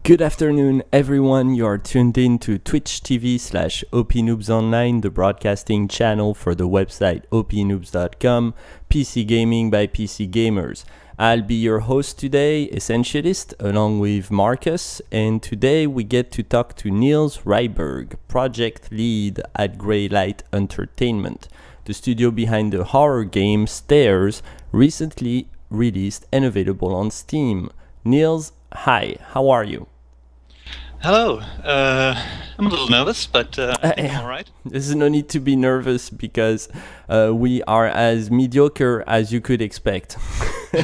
Good afternoon, everyone. You are tuned in to Twitch TV/OPNoobsOnline, the broadcasting channel for the website opnoobs.com, PC Gaming by PC Gamers. I'll be your host today, Essentialist, along with Marcus, and today we get to talk to Nils Ryborg, project lead at GreyLight Entertainment, the studio behind the horror game Stairs, recently released and available on Steam. Nils, hi, how are you? Hello. I'm a little nervous, but I think I'm all right. There's no need to be nervous because we are as mediocre as you could expect. All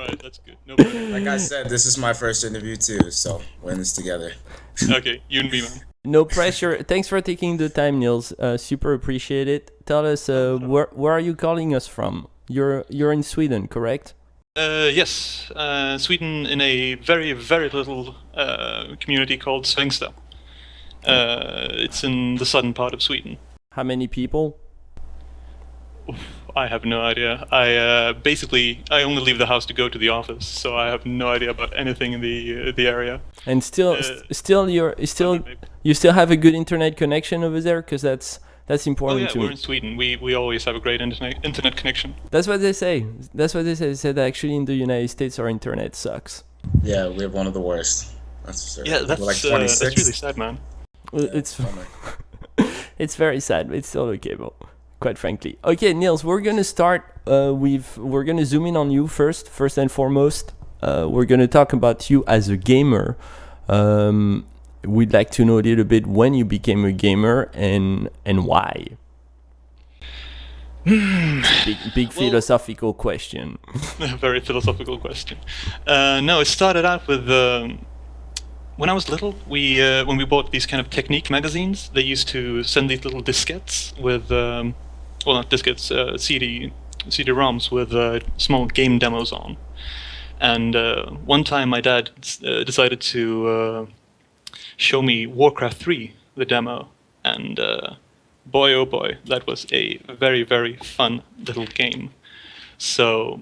right, that's good. No problem. Like I said, this is my first interview too, so we're in this together. Okay, you and me, man. No pressure. Thanks for taking the time, Nils. Super appreciate it. Tell us, where are you calling us from? You're in Sweden, correct? Yes, Sweden in a very, very little community called Svängsta. It's in the southern part of Sweden. How many people? I have no idea. I only leave the house to go to the office, so I have no idea about anything in the area. And you still have a good internet connection over there, because that's important to me. We're in Sweden. We always have a great internet connection. That's what they say. They said actually in the United States our internet sucks. Yeah, we have one of the worst. That's for sure. Yeah, that's like 26. that's really sad, man. It's it's very sad. It's still okay, but quite frankly. Okay, Nils, we're gonna start. We're gonna zoom in on you first and foremost. We're gonna talk about you as a gamer. We'd like to know a little bit when you became a gamer and why. Big philosophical question. Very philosophical question. No, it started out with when I was little. When we bought these kind of Technique magazines, they used to send these little diskettes with, not diskettes, CD-ROMs with small game demos on. And one time, my dad decided to show me Warcraft 3, the demo, and boy oh boy, that was a very, very fun little game. So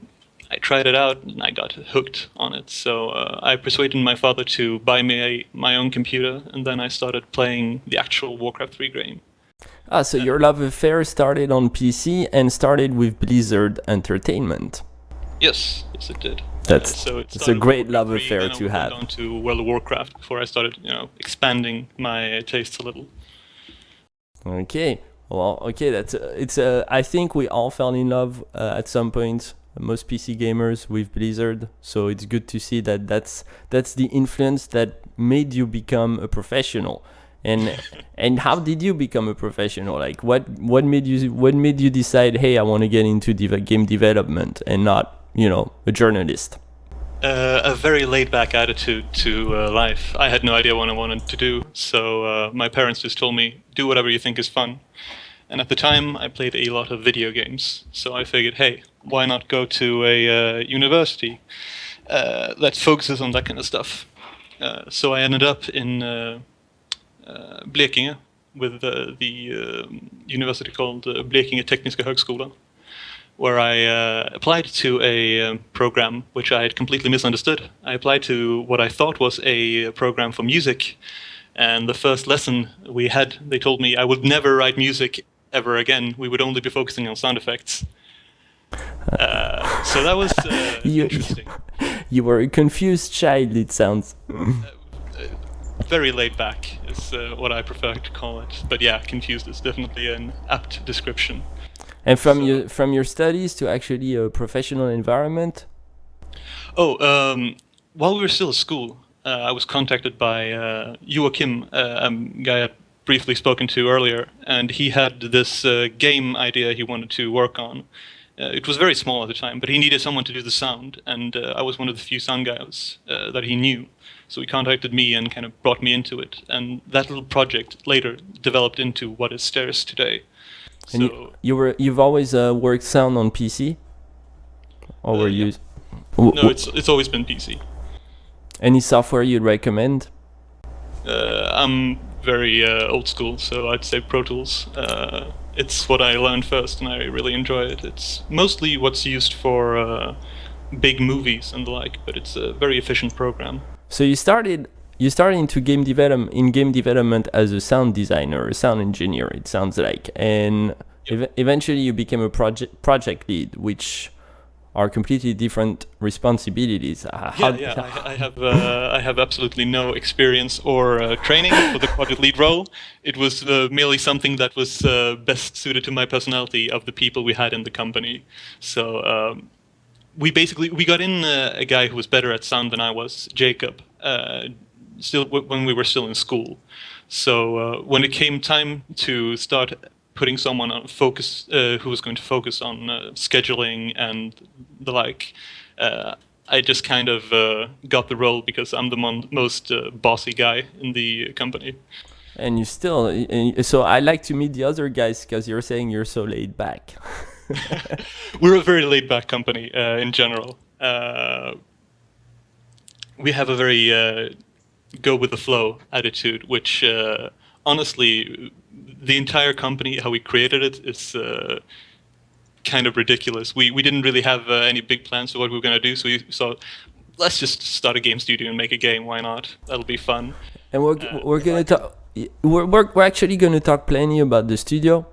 I tried it out and I got hooked on it. So I persuaded my father to buy me my own computer, and then I started playing the actual Warcraft 3 game. So your love affair started on PC and started with Blizzard Entertainment. Yes, it did. It's a great love affair to have. I went on to World of Warcraft before I started, expanding my tastes a little. Okay, well, I think we all fell in love at some point. Most PC gamers with Blizzard, so it's good to see that that's the influence that made you become a professional. And how did you become a professional? Like what made you decide, hey, I want to get into game development and not, a journalist? A very laid-back attitude to life. I had no idea what I wanted to do, so my parents just told me, do whatever you think is fun. And at the time, I played a lot of video games, so I figured, hey, why not go to a university that focuses on that kind of stuff? So I ended up in Blekinge with the university called Blekinge Tekniska Högskola, where I applied to a program which I had completely misunderstood. I applied to what I thought was a program for music, and the first lesson we had, they told me I would never write music ever again. We would only be focusing on sound effects. So that was interesting. You were a confused child, it sounds. Very laid back is what I prefer to call it. But yeah, confused is definitely an apt description. And from your studies to actually a professional environment? While we were still at school, I was contacted by Joachim, a guy I'd briefly spoken to earlier, and he had this game idea he wanted to work on. It was very small at the time, but he needed someone to do the sound, and I was one of the few sound guys that he knew. So he contacted me and kind of brought me into it, and that little project later developed into what is Stairs today. And so, you've always worked sound on PC, or were you? No, it's always been PC. Any software you'd recommend? I'm very old school, so I'd say Pro Tools. It's what I learned first, and I really enjoy it. It's mostly what's used for big movies and the like, but it's a very efficient program. So you started into game development as a sound designer, a sound engineer. It sounds like, and eventually you became a project lead, which are completely different responsibilities. I have absolutely no experience or training for the project lead role. It was merely something that was best suited to my personality of the people we had in the company. So we got in a guy who was better at sound than I was, Jacob. Still when we were still in school. So when it came time to start putting someone on focus who was going to focus on scheduling and the like, I just kind of got the role because I'm the most bossy guy in the company. And you still, so I like to meet the other guys because you're saying you're so laid back. We're a very laid back company in general. We have a very go with the flow attitude, which honestly, the entire company, how we created it, is kind of ridiculous. We didn't really have any big plans for what we were going to do, so we thought, let's just start a game studio and make a game. Why not? That'll be fun. And we're gonna talk. We're actually gonna talk plenty about the studio.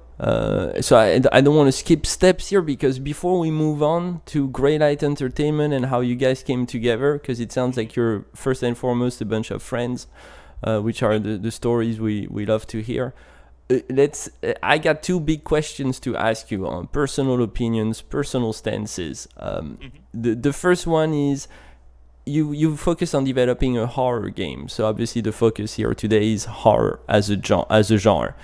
So I don't want to skip steps here, because before we move on to GreyLight Entertainment and how you guys came together, because it sounds like you're first and foremost a bunch of friends, which are the stories we love to hear. I got two big questions to ask you on personal opinions, personal stances. The first one is, you focus on developing a horror game. So obviously the focus here today is horror as a genre.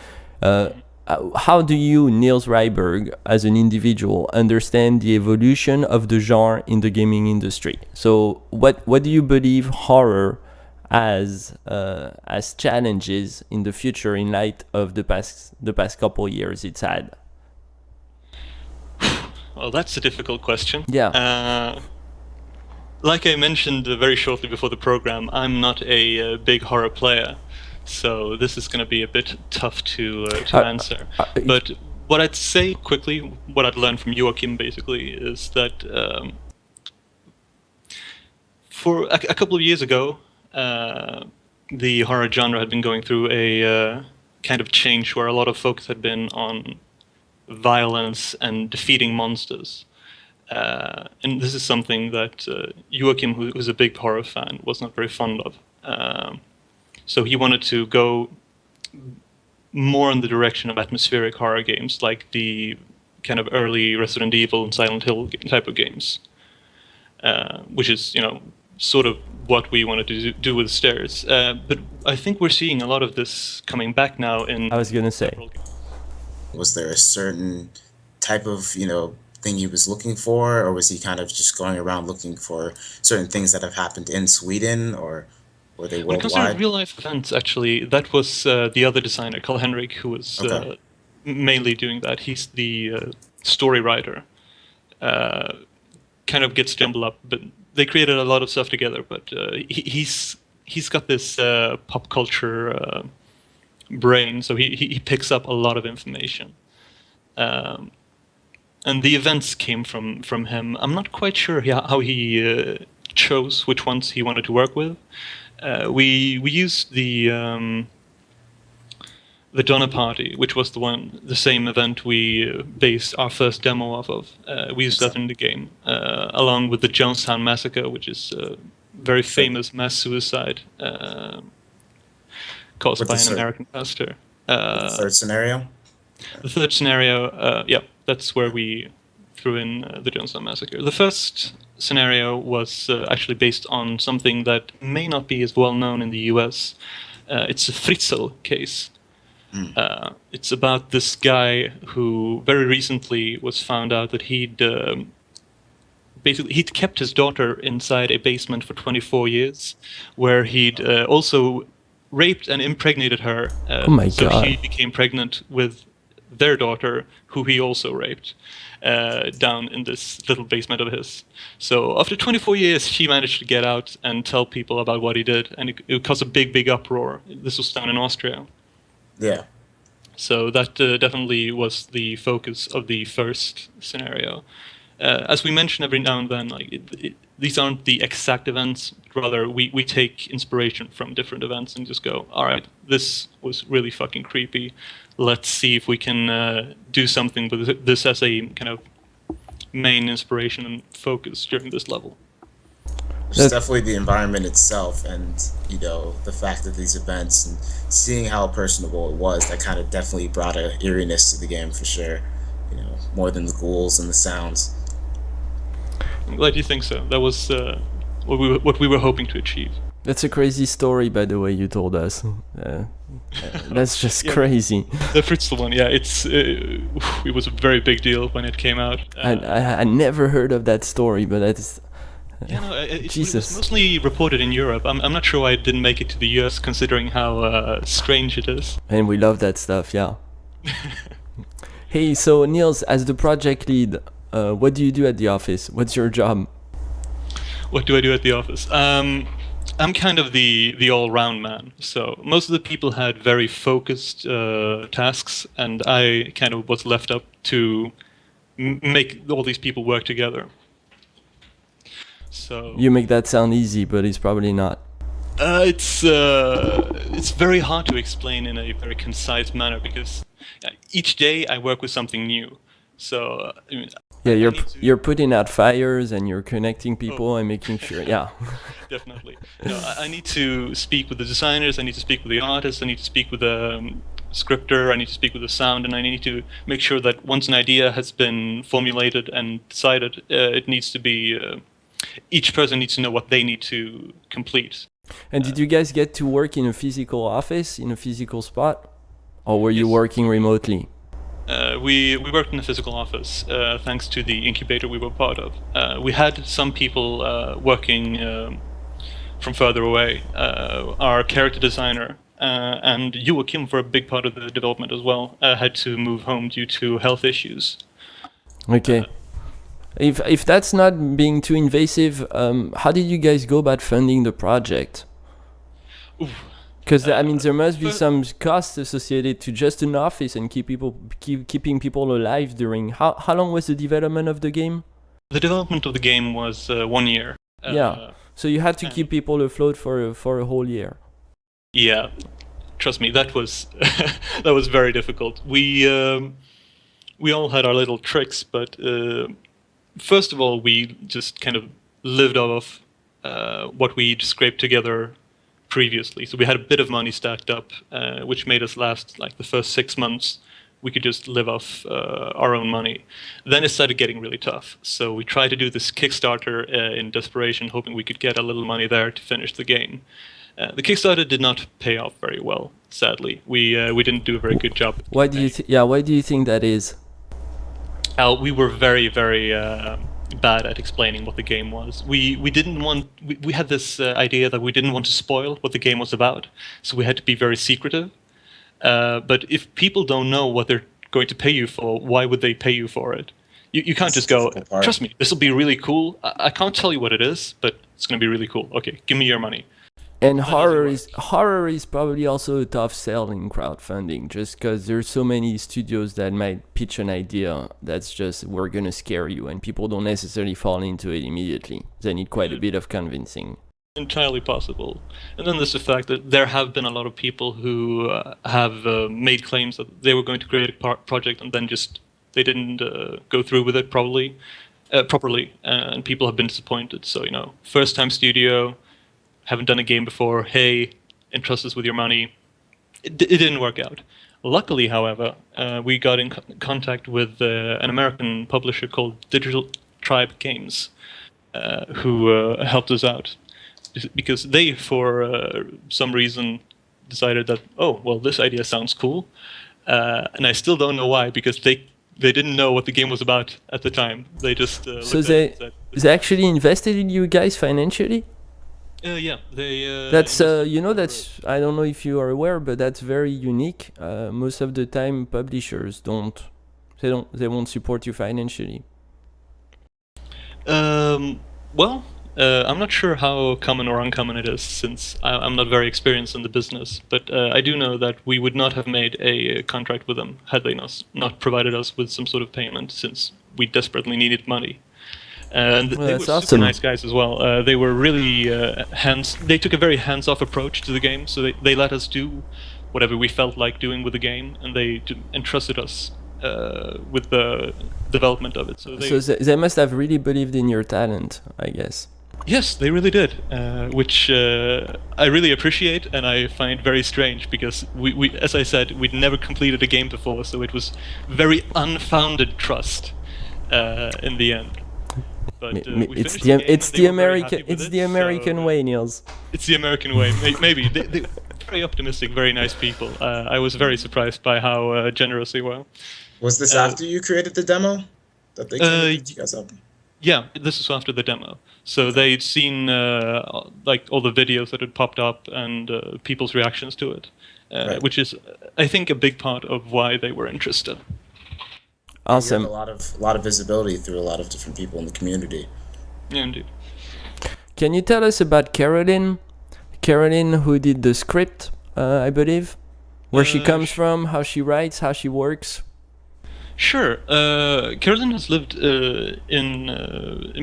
How do you, Nils Ryborg, as an individual, understand the evolution of the genre in the gaming industry? So what do you believe horror as challenges in the future in light of the past couple years it's had? Well, that's a difficult question. Yeah. Like I mentioned very shortly before the program, I'm not a big horror player. So this is going to be a bit tough to answer. But what I'd say quickly, what I'd learned from Joachim basically, is that for a couple of years ago, the horror genre had been going through a kind of change where a lot of focus had been on violence and defeating monsters. And this is something that Joachim, who's a big horror fan, was not very fond of. So he wanted to go more in the direction of atmospheric horror games, like the kind of early Resident Evil and Silent Hill type of games, which is, sort of what we wanted to do with Stairs. But I think we're seeing a lot of this coming back now in... I was going to say. Was there a certain type of, thing he was looking for, or was he kind of just going around looking for certain things that have happened in Sweden, or were they worldwide? When it comes to real-life events, actually, that was the other designer, Carl Henrik, who was mainly doing that. He's the story writer. Kind of gets jumbled up, but they created a lot of stuff together. But he's got this pop culture brain, so he picks up a lot of information. And the events came from him. I'm not quite sure how he chose which ones he wanted to work with. We used the Donner Party, which was the same event we based our first demo off of. We used that in the game, along with the Jonestown Massacre, which is a very famous mass suicide caused by an American pastor. The third scenario? The third scenario, that's where we threw in the Jonestown Massacre. The first scenario was actually based on something that may not be as well known in the US. It's a Fritzl case. It's about this guy who very recently was found out that he'd kept his daughter inside a basement for 24 years, where he'd also raped and impregnated her. Oh my so God. She became pregnant with their daughter, who he also raped, down in this little basement of his. So after 24 years, she managed to get out and tell people about what he did, and it caused a big uproar. This was down in Austria. Yeah. So that definitely was the focus of the first scenario. as we mention every now and then, like these aren't the exact events. Rather, we take inspiration from different events and just go, all right, this was really fucking creepy. Let's see if we can do something with this as a kind of main inspiration and focus during this level. It's definitely the environment itself, and the fact that these events and seeing how personable it was, that kind of definitely brought a eeriness to the game for sure. More than the ghouls and the sounds. I'm glad you think so. That was what we were hoping to achieve. That's a crazy story, by the way, you told us. That's just crazy. The Fritzl one, yeah, it was a very big deal when it came out. I never heard of that story, but that's... It was mostly reported in Europe. I'm not sure why it didn't make it to the US, considering how strange it is. And we love that stuff, yeah. Hey, so Nils, as the project lead, what do you do at the office? What's your job? What do I do at the office? I'm kind of the all-round man. So most of the people had very focused tasks, and I kind of was left up to make all these people work together. So you make that sound easy, but it's probably not. It's very hard to explain in a very concise manner because each day I work with something new. So you're putting out fires and you're connecting people and making sure. Yeah. Definitely. I need to speak with the designers. I need to speak with the artists. I need to speak with the scripter. I need to speak with the sound, and I need to make sure that once an idea has been formulated and decided, it needs to be. Each person needs to know what they need to complete. And did you guys get to work in a physical office, in a physical spot? Or were you working remotely? We worked in a physical office, thanks to the incubator we were part of. We had some people working from further away. Our character designer and Joachim, for a big part of the development as well, had to move home due to health issues. Okay. If that's not being too invasive, how did you guys go about funding the project? Because there must be some costs associated to just an office and keeping people alive during. How long was the development of the game? The development of the game was 1 year. So you had to keep people afloat for a whole year. Yeah, trust me, that was that was very difficult. We all had our little tricks, but. First of all, we just kind of lived off what we'd scraped together previously. So we had a bit of money stacked up, which made us last like the first 6 months. We could just live off our own money. Then it started getting really tough. So we tried to do this Kickstarter in desperation, hoping we could get a little money there to finish the game. The Kickstarter did not pay off very well, sadly. We didn't do a very good job. Why do you think that is? We were very, very bad at explaining what the game was. We didn't want. We had this idea that we didn't want to spoil what the game was about, so we had to be very secretive. But if people don't know what they're going to pay you for, why would they pay you for it? You can't just go, trust me, this will be really cool. I can't tell you what it is, but it's going to be really cool. Okay, give me your money. And horror is probably also a tough sell in crowdfunding, just because there's so many studios that might pitch an idea that's just, we're gonna scare you, and people don't necessarily fall into it immediately. They need quite a bit of convincing. Entirely possible. And then there's the fact that there have been a lot of people who have made claims that they were going to create a project and then just they didn't go through with it properly, and people have been disappointed. So, first time studio, haven't done a game before, hey, entrust us with your money. It didn't work out. Luckily, however, we got in contact with an American publisher called Digital Tribe Games, who helped us out. Because they, for some reason, decided that, oh, well, this idea sounds cool. And I still don't know why, because they didn't know what the game was about at the time. They just so they actually invested in you guys financially? Yeah, they. That's that's, I don't know if you are aware, but that's very unique. Most of the time, publishers they won't support you financially. Well, I'm not sure how common or uncommon it is, since I'm not very experienced in the business. But I do know that we would not have made a contract with them had they not provided us with some sort of payment, since we desperately needed money. And Well, they were that's super awesome. nice guys as well. They were really They took a very hands-off approach to the game, so they let us do whatever we felt like doing with the game, and they entrusted us with the development of it. So They must have really believed in your talent, I guess. yes, they really did, which I really appreciate, and I find very strange because as I said, we'd never completed a game before, so it was very unfounded trust in the end. But It's the American way, Nils. It's the American way. Maybe they very optimistic, very nice people. I was very surprised by how generous they were. Was this after you created the demo that they came and picked you guys up? Yeah, this was after the demo. So they'd seen like all the videos that had popped up and people's reactions to it, Right. which is, I think, a big part of why they were interested. Awesome. You have a lot of visibility through a lot of different people in the community. Yeah, indeed. Can you tell us about Caroline? Caroline, who did the script, I believe? Where she comes from, how she writes, how she works? Sure. Carolyn has lived in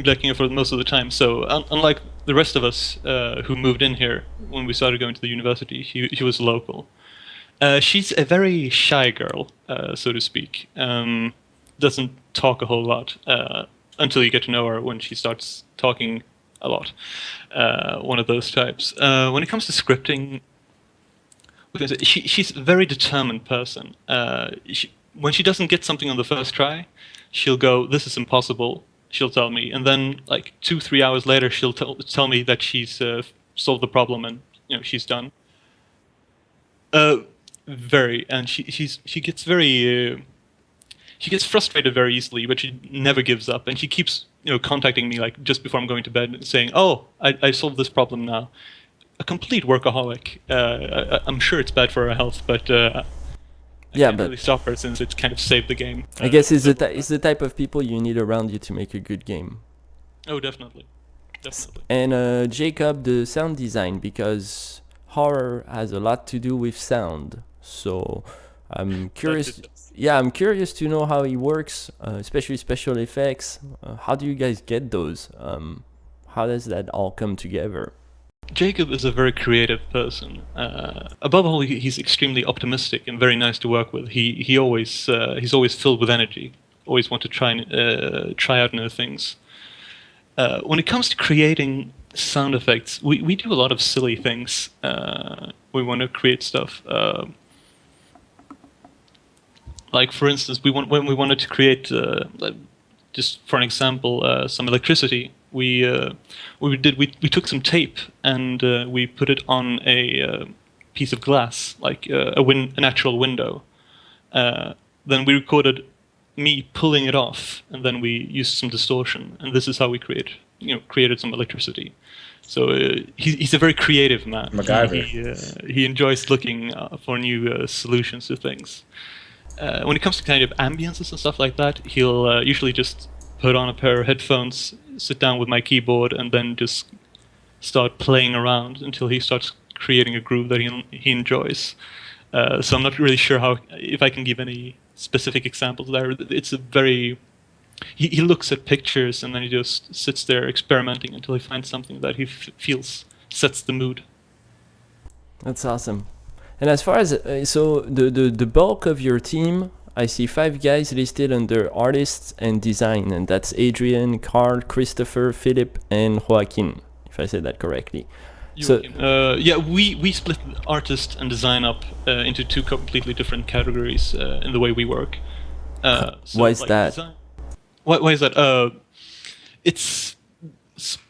Blekinge for most of the time, so unlike the rest of us who moved in here when we started going to the university, she was local. She's a very shy girl, so to speak. Doesn't talk a whole lot until you get to know her when she starts talking a lot. One of those types. When it comes to scripting, she's a very determined person. When she doesn't get something on the first try, she'll go, "This is impossible." She'll tell me, and then like 2-3 hours later, she'll tell me that she's solved the problem and she's done. Very, and she gets very. She gets frustrated very easily, but she never gives up, and she keeps contacting me like just before I'm going to bed, saying, "Oh, I solved this problem now." A complete workaholic. I'm sure it's bad for her health, but I can't really stop her since it's kind of saved the game. I guess it's the type of people you need around you to make a good game. Oh, definitely. And Jacob, the sound design, because horror has a lot to do with sound. So I'm curious. Yeah, I'm curious to know how he works, especially special effects. How do you guys get those? How does that all come together? Jacob is a very creative person. Above all, he's extremely optimistic and very nice to work with. He's always filled with energy. Always want to try out new things. When it comes to creating sound effects, we do a lot of silly things. We want to create stuff. Like for instance, when we wanted to create, just for an example, some electricity. We took some tape and we put it on a piece of glass, like an actual window. Then we recorded me pulling it off, and then we used some distortion, and this is how we created some electricity. So he's a very creative man. MacGyver. He enjoys looking for new solutions to things. When it comes to kind of ambiences and stuff like that, he'll usually just put on a pair of headphones, sit down with my keyboard, and then just start playing around until he starts creating a groove that he enjoys. So I'm not really sure if I can give any specific examples there. It's a very... He looks at pictures and then he just sits there experimenting until he finds something that he feels sets the mood. That's awesome. And as far as so the bulk of your team, I see 5 guys listed under artists and design, and that's Adrian, Carl, Christopher, Philip, and Joaquin, if I said that correctly. We split artist and design up into 2 completely different categories in the way we work. Why is that? Why is that? It's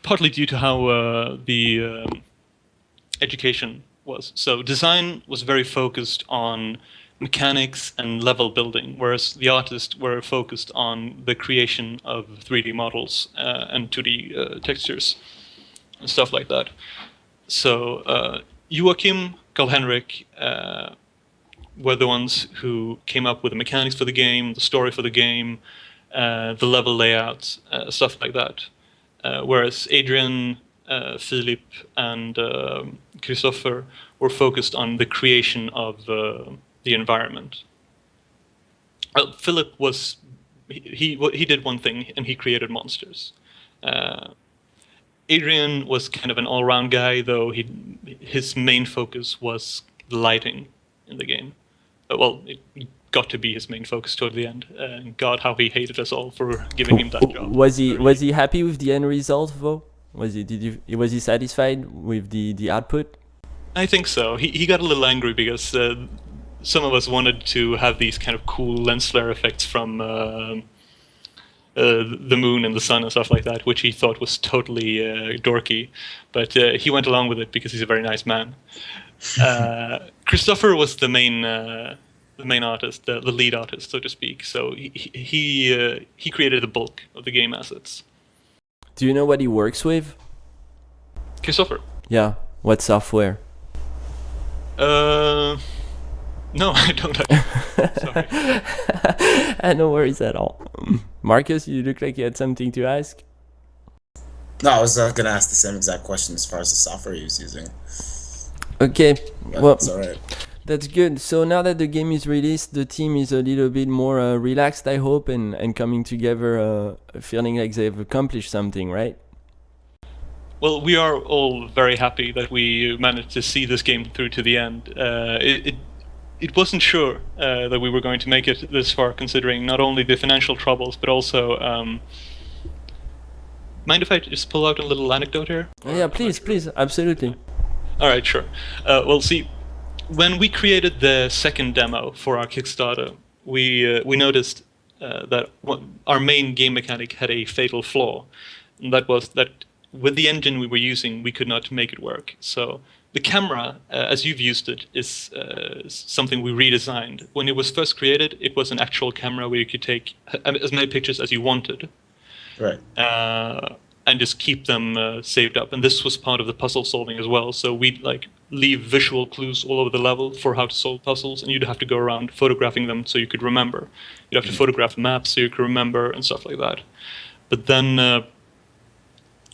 partly due to how the education was. So design was very focused on mechanics and level building, whereas the artists were focused on the creation of 3D models and 2D textures and stuff like that. So Joachim, Carl-Henrik were the ones who came up with the mechanics for the game, the story for the game, the level layouts, stuff like that. Whereas Adrian, Philip, and Christopher were focused on the creation of the environment. Well, Philip he did one thing, and he created monsters. Adrian was kind of an all-round guy, though his main focus was the lighting in the game. Well, it got to be his main focus toward the end. And God, how he hated us all for giving him that job. Was he happy with the end result though? Was he satisfied with the output? I think so. He got a little angry because some of us wanted to have these kind of cool lens flare effects from the moon and the sun and stuff like that, which he thought was totally dorky. But he went along with it because he's a very nice man. Christopher was the main artist, the lead artist, so to speak. So he created the bulk of the game assets. Do you know what he works with? Christopher. Yeah. What software? No, I don't. Sorry. No worries at all. Marcus, you look like you had something to ask. No, I was going to ask the same exact question as far as the software he was using. Okay, But well, it's all right. that's good. So now that the game is released, the team is a little bit more relaxed, I hope, and coming together, feeling like they've accomplished something, right? Well, we are all very happy that we managed to see this game through to the end. It wasn't sure that we were going to make it this far, considering not only the financial troubles, but also... mind if I just pull out a little anecdote here? Yeah, please, absolutely. All right, sure. Well, see, when we created the second demo for our Kickstarter, we noticed that our main game mechanic had a fatal flaw. And that was that with the engine we were using, we could not make it work. So the camera, as you've used it, is something we redesigned. When it was first created, it was an actual camera where you could take as many pictures as you wanted. Right. And just keep them saved up. And this was part of the puzzle solving as well. So we'd leave visual clues all over the level for how to solve puzzles, and you'd have to go around photographing them so you could remember. You'd have to photograph maps so you could remember and stuff like that. But then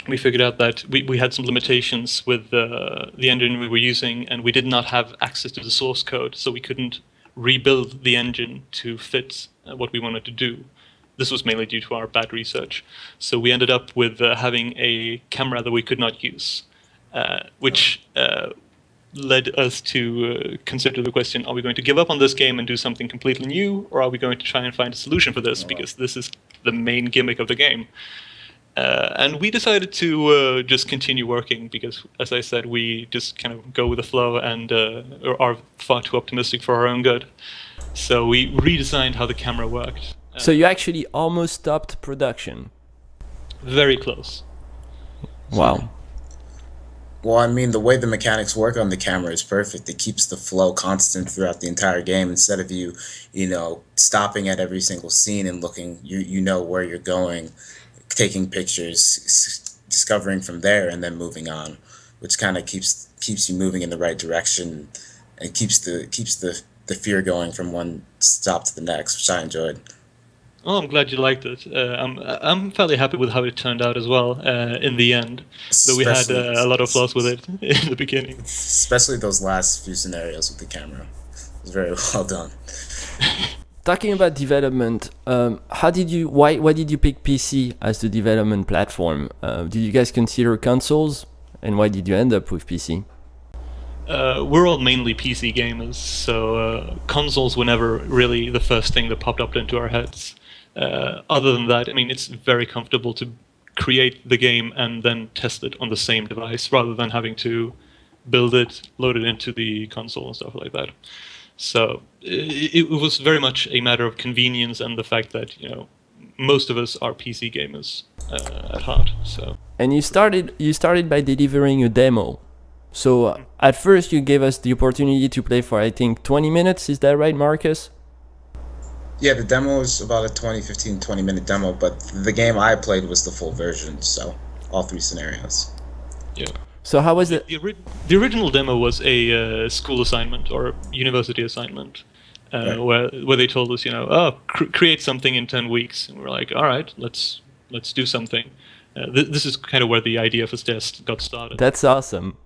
we figured out that we had some limitations with the engine we were using, and we did not have access to the source code, so we couldn't rebuild the engine to fit what we wanted to do. This was mainly due to our bad research. So we ended up with having a camera that we could not use, which led us to consider the question, are we going to give up on this game and do something completely new, or are we going to try and find a solution for this, because this is the main gimmick of the game. And we decided to just continue working because, as I said, we just kind of go with the flow and are far too optimistic for our own good. So we redesigned how the camera worked. So you actually almost stopped production. Very close. Wow. Well, I mean, the way the mechanics work on the camera is perfect. It keeps the flow constant throughout the entire game. Instead of you stopping at every single scene and looking, you know where you're going, taking pictures, discovering from there, and then moving on, which kind of keeps you moving in the right direction, and keeps the fear going from one stop to the next, which I enjoyed. Oh, I'm glad you liked it. I'm fairly happy with how it turned out as well in the end. Though we had a lot of flaws with it in the beginning. Especially those last few scenarios with the camera. It was very well done. Talking about development, why did you pick PC as the development platform? Did you guys consider consoles, and why did you end up with PC? We're all mainly PC gamers, so consoles were never really the first thing that popped up into our heads. Other than that, I mean, it's very comfortable to create the game and then test it on the same device rather than having to build it, load it into the console and stuff like that. So it was very much a matter of convenience and the fact that, most of us are PC gamers at heart. So. And you started by delivering a demo. So at first you gave us the opportunity to play for, I think, 20 minutes. Is that right, Marcus? Yeah, the demo was about a 20 minute demo, but the game I played was the full version, so all 3 scenarios. Yeah. So how was it? The original demo was a school assignment or university assignment, right. where they told us, create something in 10 weeks, and we're like, all right, let's do something. This is kind of where the idea for test got started. That's awesome.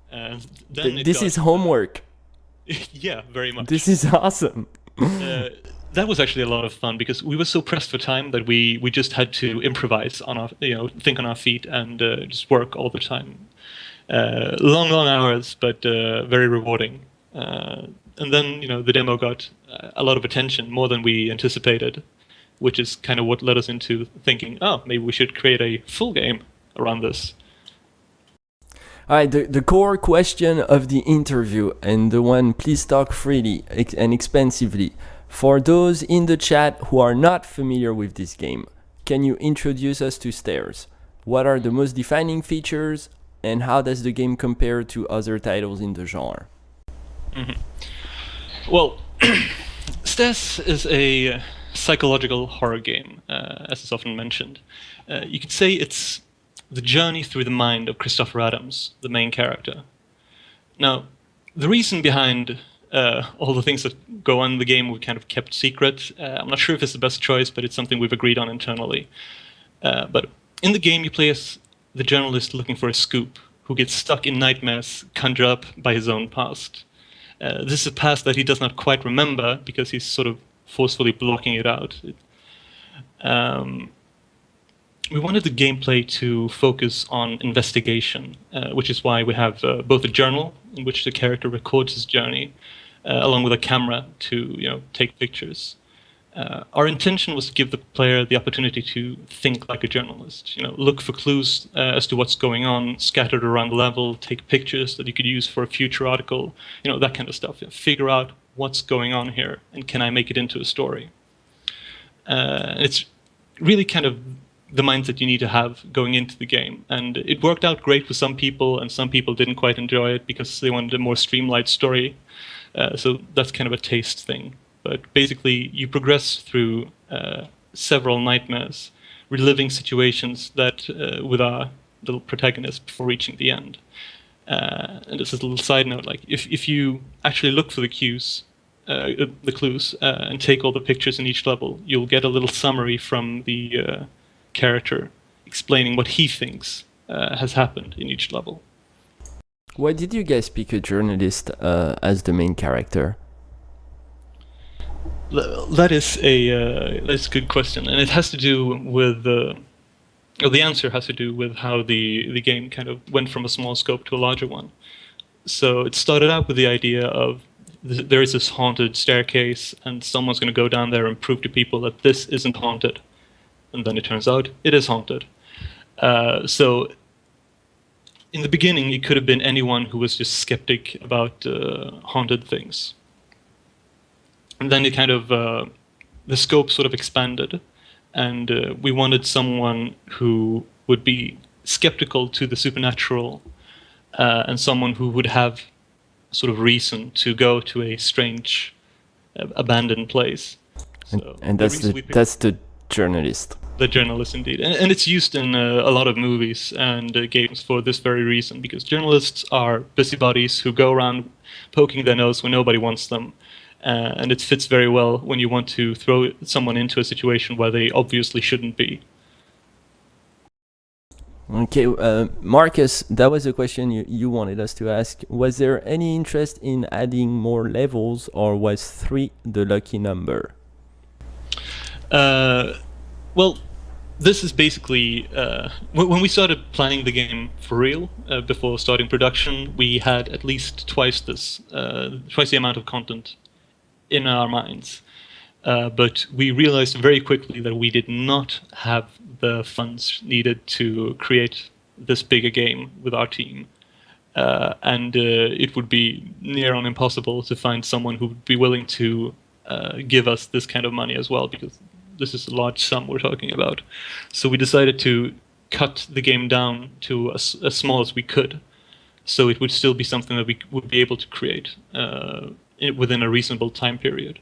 And then this is homework. Yeah, very much. This is awesome. that was actually a lot of fun because we were so pressed for time that we just had to improvise on our, think on our feet and just work all the time. Long hours, but very rewarding. And then, the demo got a lot of attention, more than we anticipated, which is kind of what led us into thinking, oh, maybe we should create a full game around this. All right, the core question of the interview, and the one, please talk freely and expensively. For those in the chat who are not familiar with this game, can you introduce us to Stairs? What are the most defining features, and how does the game compare to other titles in the genre? Mm-hmm. Well, Stairs is a psychological horror game, as is often mentioned. You could say it's the journey through the mind of Christopher Adams, the main character. Now, the reason behind all the things that go on in the game we kind of kept secret. I'm not sure if it's the best choice, but it's something we've agreed on internally. But in the game, you play as the journalist looking for a scoop, who gets stuck in nightmares conjured up by his own past. This is a past that he does not quite remember because he's sort of forcefully blocking it out. We wanted the gameplay to focus on investigation, which is why we have both a journal in which the character records his journey, along with a camera to take pictures. Our intention was to give the player the opportunity to think like a journalist. Look for clues as to what's going on scattered around the level, take pictures that you could use for a future article, that kind of stuff. Figure out what's going on here and can I make it into a story. It's really kind of the mindset you need to have going into the game. And it worked out great for some people, and some people didn't quite enjoy it because they wanted a more streamlined story. So that's kind of a taste thing. But basically, you progress through several nightmares, reliving situations that with our little protagonist before reaching the end. And just as a little side note, like if you actually look for the clues, and take all the pictures in each level, you'll get a little summary from the character explaining what he thinks has happened in each level. Why did you guys pick a journalist as the main character? That's a good question, and it has to do with the answer has to do with how the game kind of went from a small scope to a larger one. So it started out with the idea of there is this haunted staircase, and someone's going to go down there and prove to people that this isn't haunted. And then it turns out it is haunted. So in the beginning, it could have been anyone who was just skeptic about haunted things. And then it kind of, the scope sort of expanded. And we wanted someone who would be skeptical to the supernatural and someone who would have sort of reason to go to a strange, abandoned place. So and that's the journalist. The journalist, indeed. And it's used in a lot of movies and games for this very reason, because journalists are busybodies who go around poking their nose when nobody wants them. And it fits very well when you want to throw someone into a situation where they obviously shouldn't be. Okay, Marcus, that was a question you wanted us to ask. Was there any interest in adding more levels, or was 3 the lucky number? Well, this is basically when we started planning the game for real before starting production, we had at least twice the amount of content in our minds. But we realized very quickly that we did not have the funds needed to create this bigger game with our team. And it would be near on impossible to find someone who would be willing to give us this kind of money as well, because this is a large sum we're talking about. So we decided to cut the game down to as small as we could, so it would still be something that we would be able to create within a reasonable time period.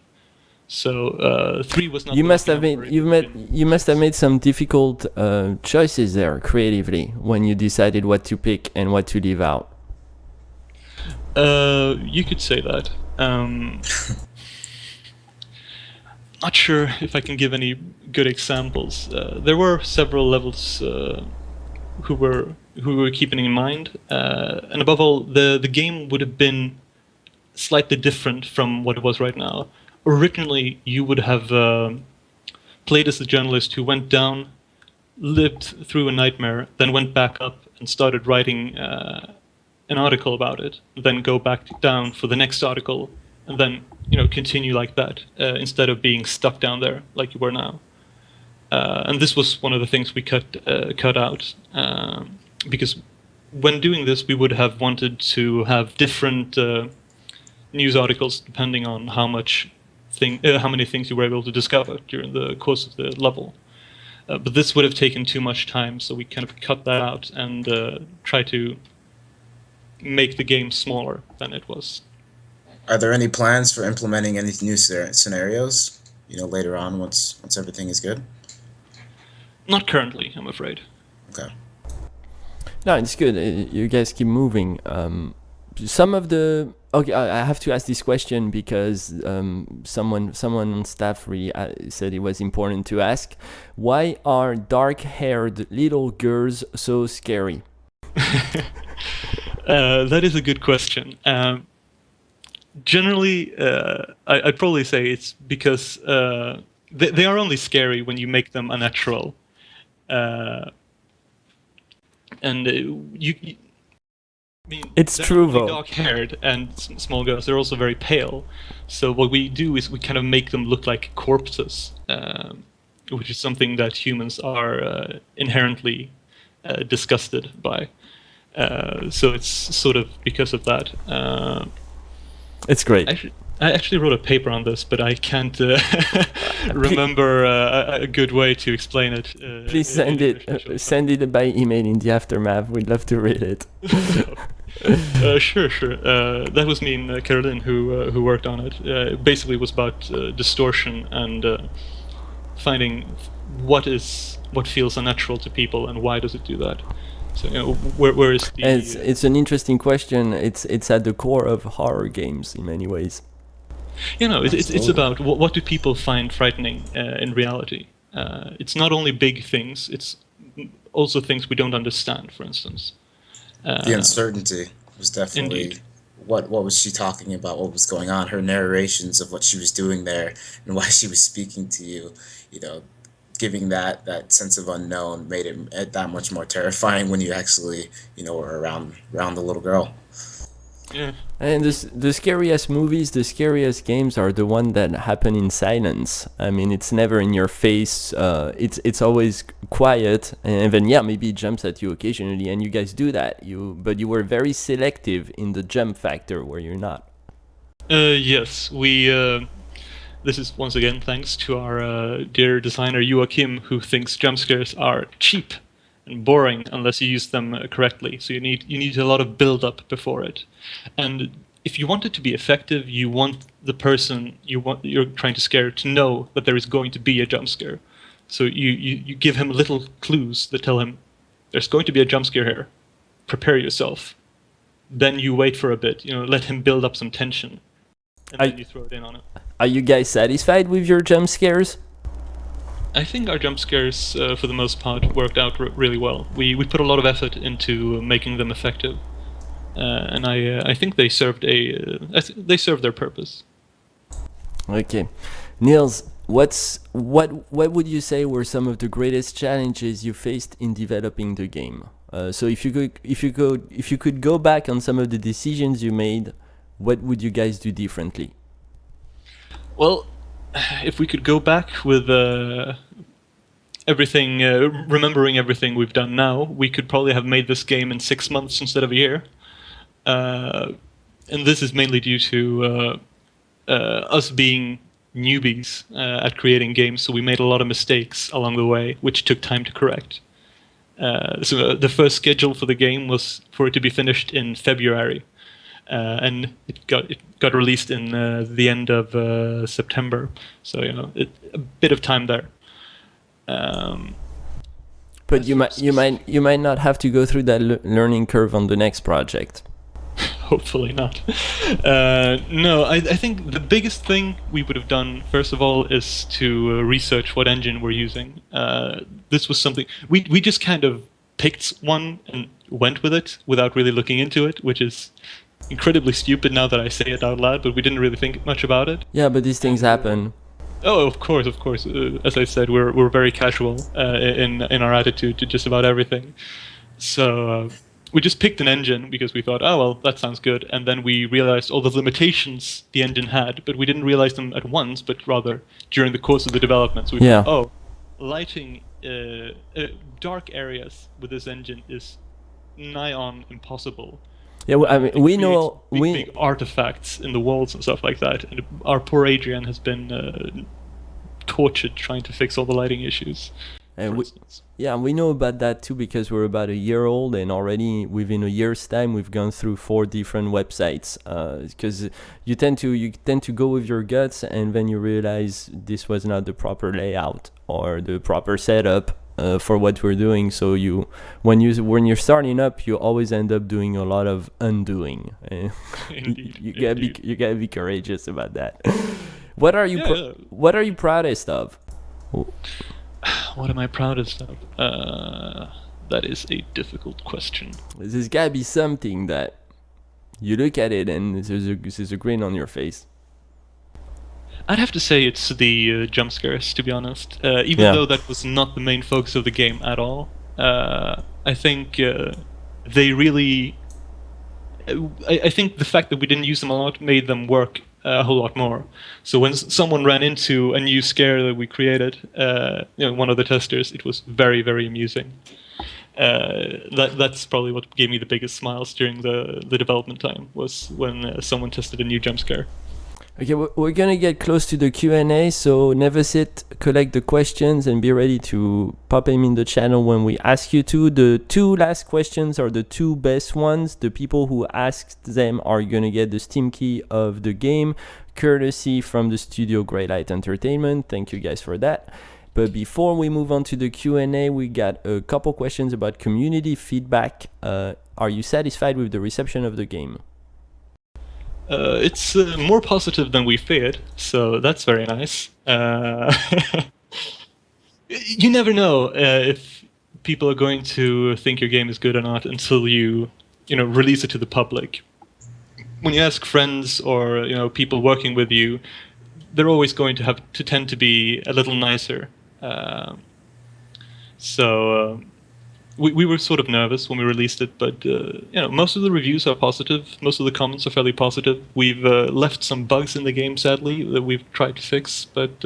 So 3 was not. You must have made some difficult choices there creatively when you decided what to pick and what to leave out. You could say that. Not sure if I can give any good examples. There were several levels who were keeping in mind, and above all, the game would have been slightly different from what it was right now. originally you would have played as the journalist who went down, lived through a nightmare, then went back up and started writing an article about it, then go back down for the next article, and then continue like that instead of being stuck down there like you were now. And this was one of the things we cut out because when doing this, we would have wanted to have different news articles depending on how many things you were able to discover during the course of the level. But this would have taken too much time, so we kind of cut that out and try to make the game smaller than it was. Are there any plans for implementing any new scenarios, later on once everything is good? Not currently, I'm afraid. Okay. No, it's good. You guys keep moving. Some of the I have to ask this question because someone on staff really said it was important to ask. Why are dark-haired little girls so scary? That is a good question. Generally, I'd probably say it's because they are only scary when you make them unnatural. And it's true though. Dark-haired and small girls. They're also very pale. So what we do is we kind of make them look like corpses, which is something that humans are inherently disgusted by. So it's sort of because of that. It's great. I actually wrote a paper on this, but I can't remember a good way to explain it. Please send it by email in the aftermath. We'd love to read it. Sure. That was me and Caroline who worked on it. Basically, it was about distortion and finding what feels unnatural to people and why does it do that. So where is the? It's an interesting question. It's at the core of horror games in many ways. It's about what do people find frightening in reality. It's not only big things; it's also things we don't understand. For instance, the uncertainty was definitely. Indeed. What was she talking about? What was going on? Her narrations of what she was doing there and why she was speaking to you. Giving that sense of unknown made it that much more terrifying when you actually were around the little girl. Yeah. And the scariest movies, the scariest games are the one that happen in silence. I mean, it's never in your face. It's always quiet, and then maybe it jumps at you occasionally, and you guys do that. But you were very selective in the jump factor, where you're not. Yes, we. This is once again thanks to our dear designer Joachim, who thinks jump scares are cheap and boring unless you use them correctly. So you need a lot of build-up before it. And if you want it to be effective, you want the person you're trying to scare to know that there is going to be a jump scare. So you give him little clues that tell him there's going to be a jump scare here. Prepare yourself. Then you wait for a bit. Let him build up some tension, and then you throw it in on it. Are you guys satisfied with your jump scares? I think our jump scares, for the most part, worked out really well. We put a lot of effort into making them effective, and I think they served their purpose. Okay, Nils, what would you say were some of the greatest challenges you faced in developing the game? So if you could go back on some of the decisions you made, what would you guys do differently? Well, if we could go back with everything, remembering everything we've done now, we could probably have made this game in 6 months instead of a year. And this is mainly due to us being newbies at creating games, so we made a lot of mistakes along the way, which took time to correct. So the first schedule for the game was for it to be finished in February. And it got released in the end of September, so a bit of time there. But you might not have to go through that learning curve on the next project. Hopefully not. No, I think the biggest thing we would have done, first of all, is to research what engine we're using. This was something we just kind of picked one and went with it without really looking into it, which is incredibly stupid now that I say it out loud, but we didn't really think much about it. Yeah, but these things happen. Oh, of course. As I said, we're very casual in our attitude to just about everything. So we just picked an engine because we thought, oh well, that sounds good, and then we realized all the limitations the engine had, but we didn't realize them at once, but rather during the course of the development. So we thought, oh, lighting dark areas with this engine is nigh on impossible. Yeah, well, I mean, we know big artifacts in the walls and stuff like that. And our poor Adrian has been tortured trying to fix all the lighting issues. And we know about that too because we're about a year old, and already within a year's time we've gone through 4 different websites. Because you tend to go with your guts, and then you realize this was not the proper layout or the proper setup. For what we're doing, so when you're starting up, you always end up doing a lot of undoing. Indeed, you gotta be courageous about that. What are you proudest of? What am I proudest of? That is a difficult question. There's gotta be something that you look at it and there's a grin on your face. I'd have to say it's the jump scares, to be honest. Even though that was not the main focus of the game at all, I think they really... I think the fact that we didn't use them a lot made them work a whole lot more. So when someone ran into a new scare that we created, one of the testers, it was very, very amusing. That's probably what gave me the biggest smiles during the development time, was when someone tested a new jump scare. Okay, we're gonna get close to the Q&A, so never sit, collect the questions, and be ready to pop them in the channel when we ask you to. The 2 last questions are the 2 best ones. The people who asked them are gonna get the Steam key of the game, courtesy from the studio GreyLight Entertainment. Thank you guys for that. But before we move on to the Q&A, we got a couple questions about community feedback. Are you satisfied with the reception of the game? It's more positive than we feared, so that's very nice. You never know if people are going to think your game is good or not until you release it to the public. When you ask friends or people working with you, they're always going to tend to be a little nicer. We were sort of nervous when we released it, but most of the reviews are positive. Most of the comments are fairly positive. We've left some bugs in the game, sadly, that we've tried to fix, but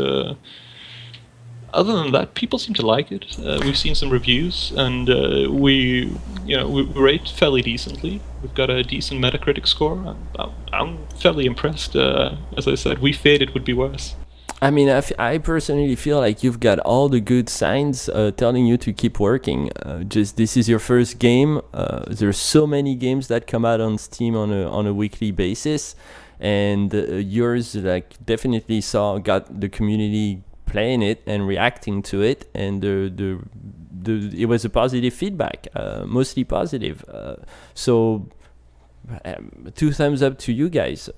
other than that, people seem to like it. We've seen some reviews, and we rate fairly decently. We've got a decent Metacritic score. I'm fairly impressed. As I said, we feared it would be worse. I mean, I personally feel like you've got all the good signs telling you to keep working. Just this is your first game. There's so many games that come out on Steam on a weekly basis, and yours definitely got the community playing it and reacting to it, and it was a positive feedback, mostly positive. So 2 thumbs up to you guys.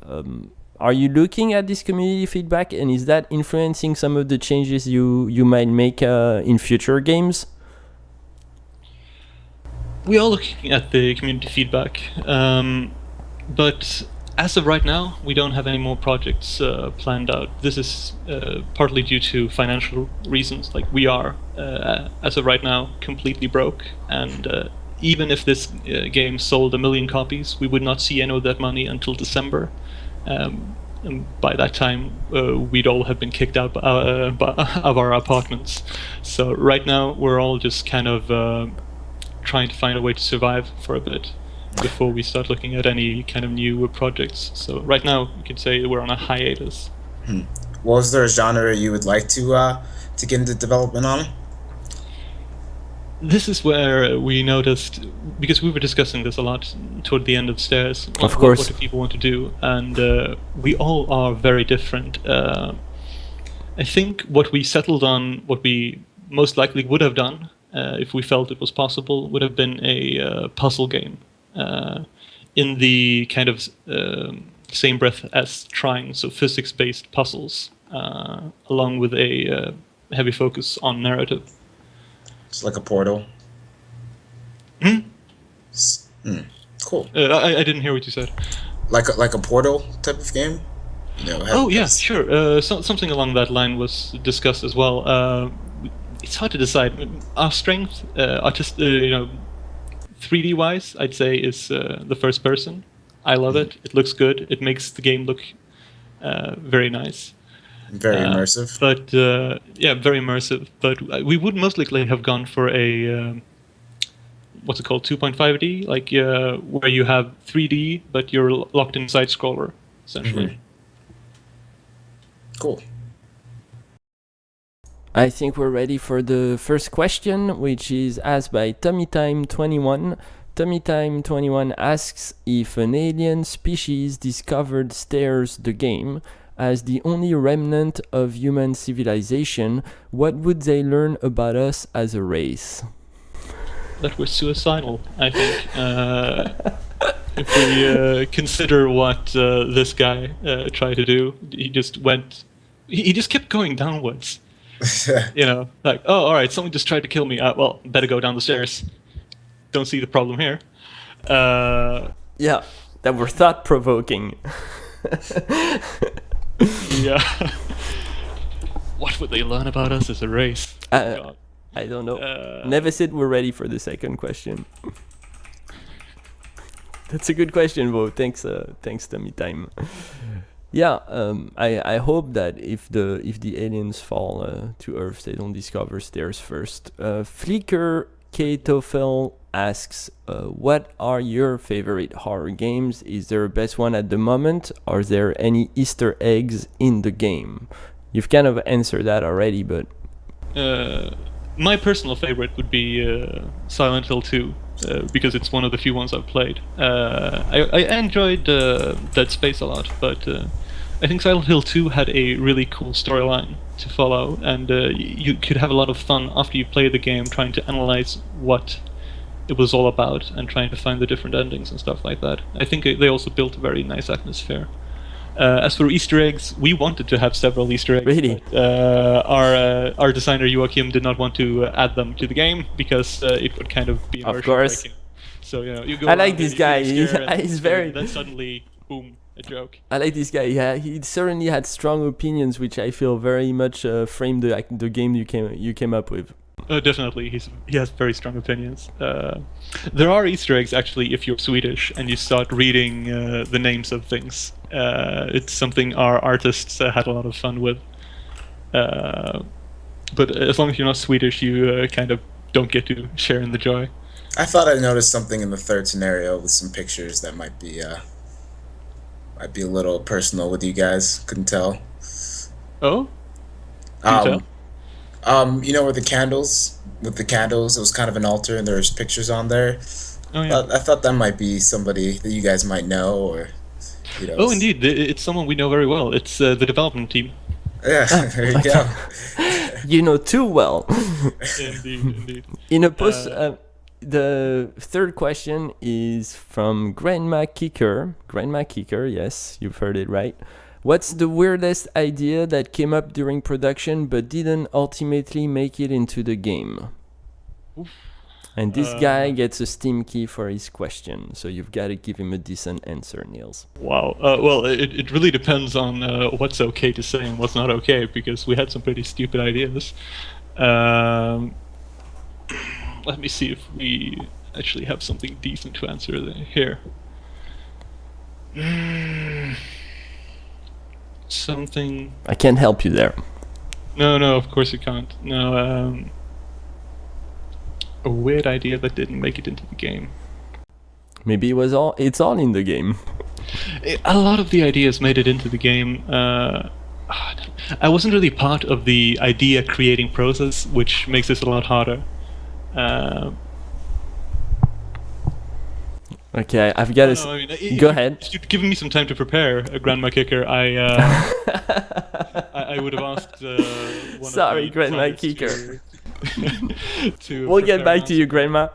Are you looking at this community feedback, and is that influencing some of the changes you might make in future games? We are looking at the community feedback, but as of right now, we don't have any more projects planned out. This is partly due to financial reasons. Like, we are, as of right now, completely broke, and even if this game sold 1 million copies, we would not see any of that money until December. And by that time, we'd all have been kicked out of our apartments. So right now, we're all just kind of trying to find a way to survive for a bit before we start looking at any kind of new projects. So right now, you could say we're on a hiatus. Was there a genre you would like to get into development on? This is where we noticed, because we were discussing this a lot toward the end of Stairs. Of course. What do people want to do? And we all are very different. I think what we settled on, what we most likely would have done, if we felt it was possible, would have been a puzzle game. In the kind of same breath as trying, so physics-based puzzles, along with a heavy focus on narrative. It's like a Portal. Cool. I didn't hear what you said. like a Portal type of game. Oh yeah, sure. Something along that line was discussed as well. It's hard to decide. Our strength, 3D wise, I'd say is the first person. I love it. It looks good. It makes the game look very nice. Very immersive. But very immersive. But we would most likely have gone for a what's it called, 2.5D, like where you have 3D, but you're locked in side scroller, essentially. Mm-hmm. Cool. I think we're ready for the first question, which is asked by TommyTime21. TommyTime21 asks if an alien species discovered stairs the game as the only remnant of human civilization, what would they learn about us as a race? That we're suicidal, I think. If we consider what this guy tried to do, he just kept going downwards. Like, oh, all right, someone just tried to kill me. Well, better go down the stairs. Don't see the problem here. Yeah, that were thought-provoking. Yeah. What would they learn about us as a race? I don't know. Never said we're ready for the second question. That's a good question, Bo. Thanks, TommyTime. Yeah, I hope that if the aliens fall to Earth, they don't discover stairs first. Flicker K. Tofel asks, what are your favorite horror games? Is there a best one at the moment? Are there any Easter eggs in the game? You've kind of answered that already, but... My personal favorite would be Silent Hill 2, because it's one of the few ones I've played. I enjoyed Dead Space a lot, but I think Silent Hill 2 had a really cool storyline to follow, and you could have a lot of fun after you play the game trying to analyze what it was all about and trying to find the different endings and stuff like that. I think they also built a very nice atmosphere. As for Easter eggs, we wanted to have several Easter eggs. Really? But, our designer Joachim did not want to add them to the game because it would kind of be immersion breaking. So you go. I like this guy. He's very. Then suddenly, boom, a joke. I like this guy. Yeah, he certainly had strong opinions, which I feel very much framed the game you came up with. Definitely, he has very strong opinions. There are Easter eggs actually if you're Swedish and you start reading the names of things. It's something our artists had a lot of fun with. But as long as you're not Swedish, you kind of don't get to share in the joy. I thought I noticed something in the third scenario with some pictures that might be a little personal with you guys. Couldn't tell. Oh? Couldn't tell? With the candles, it was kind of an altar and there's pictures on there. Oh, yeah. I thought that might be somebody that you guys might know, or, Oh, indeed. It's someone we know very well. It's the development team. Yeah, there you go. You know too well. Indeed. In a post, the third question is from Grandma Kicker. Grandma Kicker, yes, you've heard it right. What's the weirdest idea that came up during production but didn't ultimately make it into the game? Oof. And this guy gets a Steam key for his question, so you've got to give him a decent answer, Nils. Wow. Well, it really depends on what's okay to say and what's not okay, because we had some pretty stupid ideas. Let me see if we actually have something decent to answer here. Something... I can't help you there. No, of course you can't. No, a weird idea that didn't make it into the game. Maybe it's all in the game. A lot of the ideas made it into the game. I wasn't really part of the idea creating process, which makes this a lot harder. Okay, I've got to... Go ahead. If you'd given me some time to prepare, Grandma Kicker, I would have asked one Sorry, of the Grandma Kicker. We'll get back to you, Grandma.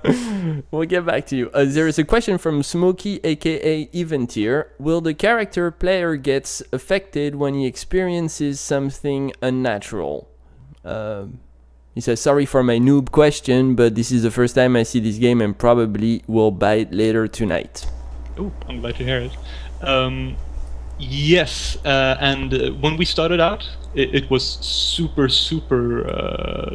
We'll get back to you. There is a question from Smokey, aka Eventier. Will the character player gets affected when he experiences something unnatural? He says, sorry for my noob question, but this is the first time I see this game and probably will buy it later tonight. Oh, I'm glad to hear it. Yes, and when we started out, it was super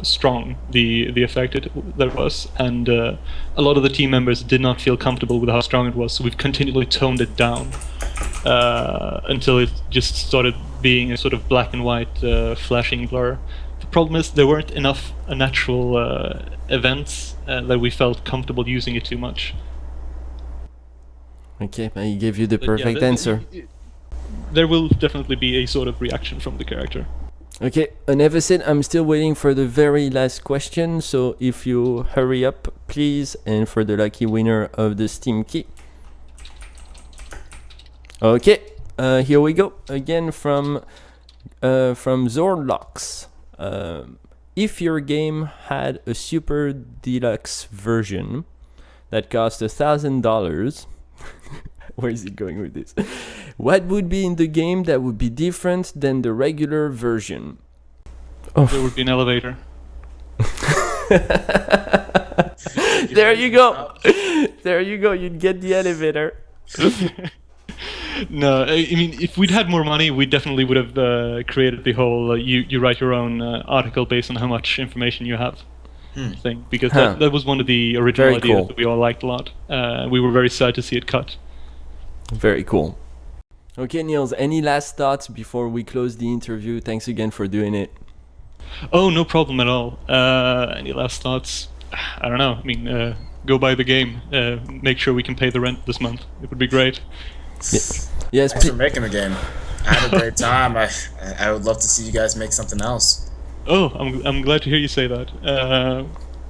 strong. The effect that was, and a lot of the team members did not feel comfortable with how strong it was. So we've continually toned it down until it just started being a sort of black and white flashing blur. The problem is there weren't enough natural events that we felt comfortable using it too much. Okay, I gave you the But perfect answer. There will definitely be a sort of reaction from the character. Okay, never said I'm still waiting for the very last question, so if you hurry up, please, and for the lucky winner of the Steam key. Okay, here we go. Again from Zorlox. If your game had a super deluxe version that cost $1,000, where is it going with this? What would be in the game that would be different than the regular version? Oh. There would be an elevator. There you go. There you go. You'd get the elevator. No, I mean, if we'd had more money, we definitely would have created the whole you write your own article based on how much information you have thing. Because that was one of the original Very ideas cool. that we all liked a lot. We were very sad to see it cut. Very cool. Okay, Nils, any last thoughts before we close the interview? Thanks again for doing it. Oh, no problem at all. Any last thoughts? I don't know. I mean, go buy the game. Make sure we can pay the rent this month. It would be great. Yes, Thanks for making the game. I had a great time. I would love to see you guys make something else. Oh, I'm glad to hear you say that.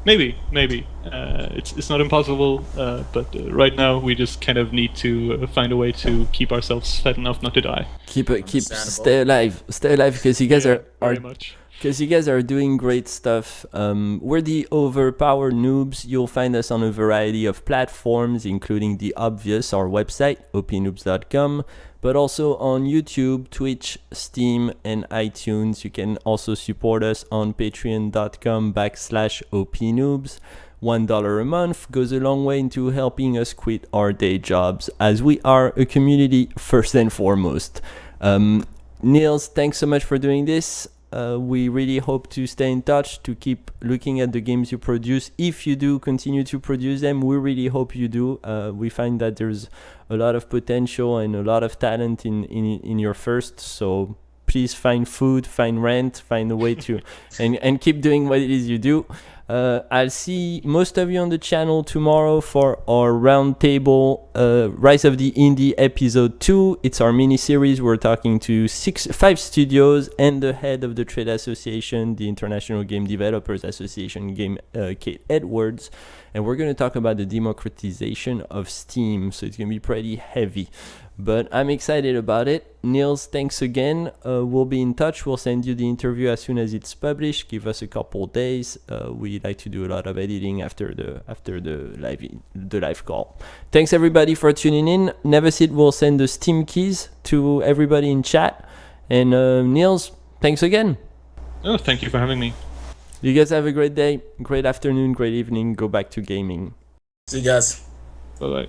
Maybe. It's not impossible, but right now we just kind of need to find a way to keep ourselves fed enough not to die. Stay alive, because you guys very much. Because you guys are doing great stuff. We're the Overpowered Noobs. You'll find us on a variety of platforms, including the obvious, our website, opnoobs.com, but also on YouTube, Twitch, Steam, and iTunes. You can also support us on patreon.com/opnoobs. $1 a month goes a long way into helping us quit our day jobs, as we are a community first and foremost. Nils, thanks so much for doing this. We really hope to stay in touch, to keep looking at the games you produce. If you do continue to produce them, we really hope you do. We find that there's a lot of potential and a lot of talent in your first, so please find food, find rent, find a way to and keep doing what it is you do. I'll see most of you on the channel tomorrow for our roundtable Rise of the Indie episode 2. It's our mini series. We're talking to 5 studios and the head of the trade association, the International Game Developers Association, Kate Edwards, and we're going to talk about the democratization of Steam. So it's going to be pretty heavy, but I'm excited about it. Nils, thanks again. We'll be in touch. We'll send you the interview as soon as it's published. Give us a couple days. We like to do a lot of editing after the live call. Thanks everybody for tuning in. Neversit will send the Steam keys to everybody in chat. And Nils, thanks again. Oh, thank you for having me. You guys have a great day, great afternoon, great evening. Go back to gaming. See you guys. Bye-bye.